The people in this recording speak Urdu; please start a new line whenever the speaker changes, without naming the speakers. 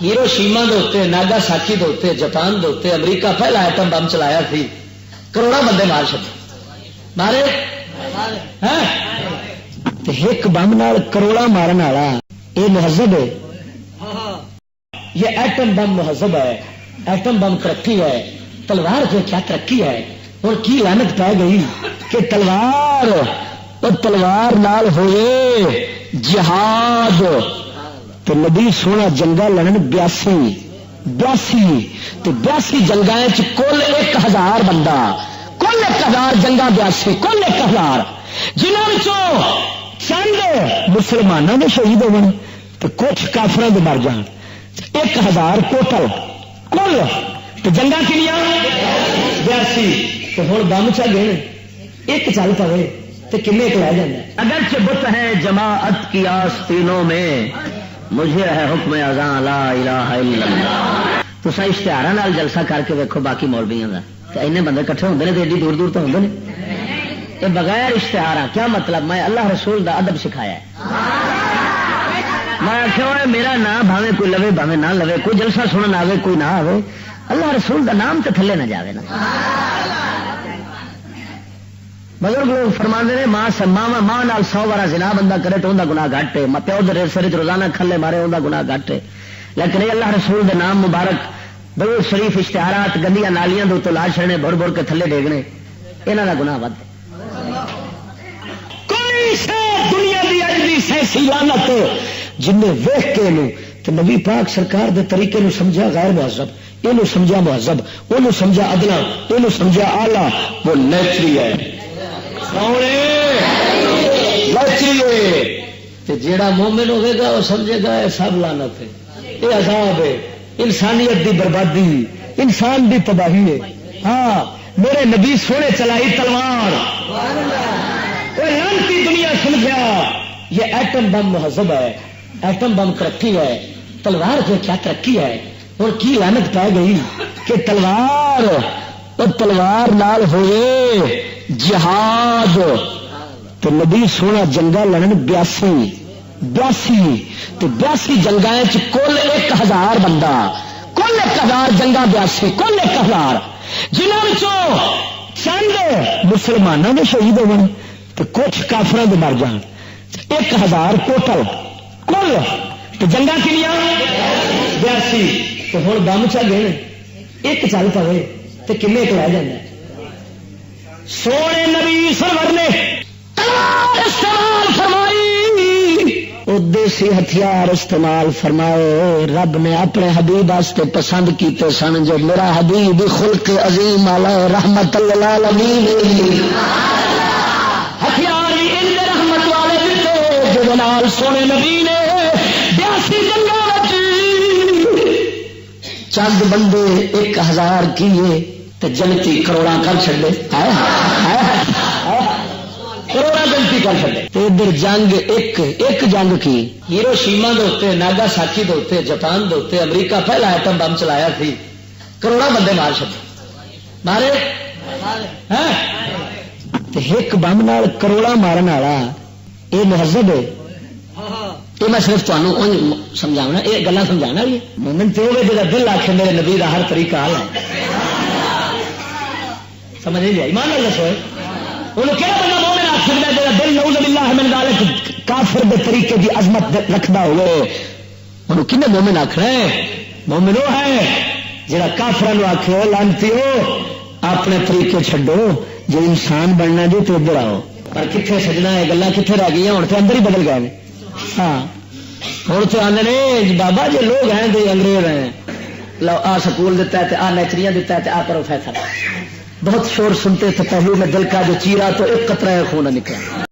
ہیروشیما دے اوتے، ناگاساکی دے اوتے، جاپان دے اوتے امریکہ پہلا ایٹم بم چلایا تھی، کروڑوں بندے مار چھڈے مارے ایک بم نال کروڑا مارن والا یہ مہذب ہے؟ یہ ایٹم بم مہذب ہے؟ ایٹم بم ترقی ہے؟ تلوار جو کیا ترقی ہے؟ اور کی لعنت پی گئی کہ تلوار نال ہوئے جہاد تو نبی سونا جنگا لڑن 82 جنگا کل 1000 بندہ، کل 1000 جنگا 82، کل 1000 جنہوں چند مسلمانوں نے شہید ہو تو کچھ کافروں کے مر جان، 1000 ٹوٹل کل تو جنگا کنیا 82 تو ہوں بم چل گئے ایک چل پے تو کن ایک لے جانا۔ اگرچہ بت ہے جماعت کی آستینوں میں، مجھے ہے حکم اذان لا الہ الا اللہ۔ تو سا اشتہار جلسہ کر کے ویکھو باقی مولویوں کا اینے بندے کٹھے ہوندے نے تے ایڈی دور دور تو ہوندے نے، یہ بغیر اشتہار کیا مطلب؟ میں اللہ رسول دا ادب سکھایا ہے، میں آخیا میرا نام بھاوے کوئی لوے بھاوے نہ لوے، کوئی جلسہ سنن آوے کوئی نہ آوے، اللہ رسول دا نام تو تھلے نہ جاوے نا۔ بزرگ لوگ فرماندے نے ماں نال 100 وارا زنا بندہ کرے تو انہاں گناہ گھٹ ہے، پیو دے سر روزانہ کھلے مارے انہاں گناہ گھٹ ہے، لیکن یہ اللہ رسول دے نام مبارک درود شریف اشتہارات گندیاں نالیاں دے اتوں لا چھڑنے بھر بھر کے تھلے ڈیگنے، انہاں دا گناہ ود کوئی دنیا دی اجلی سیسی لعنت جن نے ویکھ کے تو نبی پاک سرکار دے طریقے نو سمجھا غیر مہذب، یہ سمجھا مہذب، وہ سمجھا ادنا، یہ سمجھا آلہ، وہ نیچری ہے جیڑا مومن ہوئے گا وہ سمجھے گا یہ سب لعنت ہے، یہ عذاب ہے، انسانیت دی بربادی، انسان دی تباہی ہے۔ ہاں میرے نبی سونے چلائی تلوار، لعنتی دنیا سمجھا یہ ایٹم بم مہذب ہے، ایٹم بم ترقی ہے، تلوار جو کیا ترقی ہے؟ اور کی لعنت پی گئی کہ تلوار نال ہوئے جہاد تو نبی سونا جنگا لڑن 82 جنگا کل 1000 بندہ، کل 1000 جنگا 82، کل 1000 جنہوں چند مسلمانوں نے شہید ہو تو کچھ کافروں کے مر جان، 1000 ٹوٹل کل تو جنگا کنیا 82 تو ہوں بم چل گئے ایک چل پے تو کن ایک لے جانا۔ سونے نبی سرور نے استعمال فرمائی، دیسی ہتھیار استعمال فرمائے، رب نے اپنے حبیب واسطے پسند کیتے سن جو میرا حبیب خلق عظیم علیہ رحمت للعالمین، ہتھیار بھی ان رحمت والے دیتے جو نال سونے نبی نے 82 جنگاں چند بندے 1000 کیے تو جنتی کروڑا کر چھڑے، کروڑا جنتی کر چھڑے۔ ادھر جنگ ایک جنگ کی ہیروشیما دے اوتے، ناگاساکی دے اوتے، جاپان دے اوتے امریکہ پہلا ایٹم بم چلایا تھی، کروڑا بندے مار چھڑے مارے ایک بم نال کروڑا مارن والا یہ مہذب ہے؟ یہ میں صرف تمہیں سمجھاؤنا، یہ گلا سمجھانا بھی مومن تو ہوگا جا دل آخر میرے نبی کا ہر طریقہ حال ہے، سمجھ نہیں جائے ایمان اللہ سوئے انہوں کیا بندہ مومن آخ سکتا ہے جا دل نعوذ باللہ من ذالک کافر دے طریقے دی عظمت رکھتا ہوئے، انہوں کن مومن آخر ہے؟ مومن وہ ہے جا کافران آخو لانتی ہو اپنے طریقے چھڈو، جو انسان بننا جی تو ادھر آؤ، پر کتنے سجنا یہ گلا کتنے رہ گئی ہوں تو اندر ہی بدل گئے۔ ہاں ہوں تو آدھے بابا جی لوگ ہیں تو انگریز ہیں، لو آ سکول دیتا ہے آ نیچریاں دیتا ہے آ پروفیسر، بہت شور سنتے تھے پہلو میں دل کا جو چیرا تو ایک قطرہ خون نکلا۔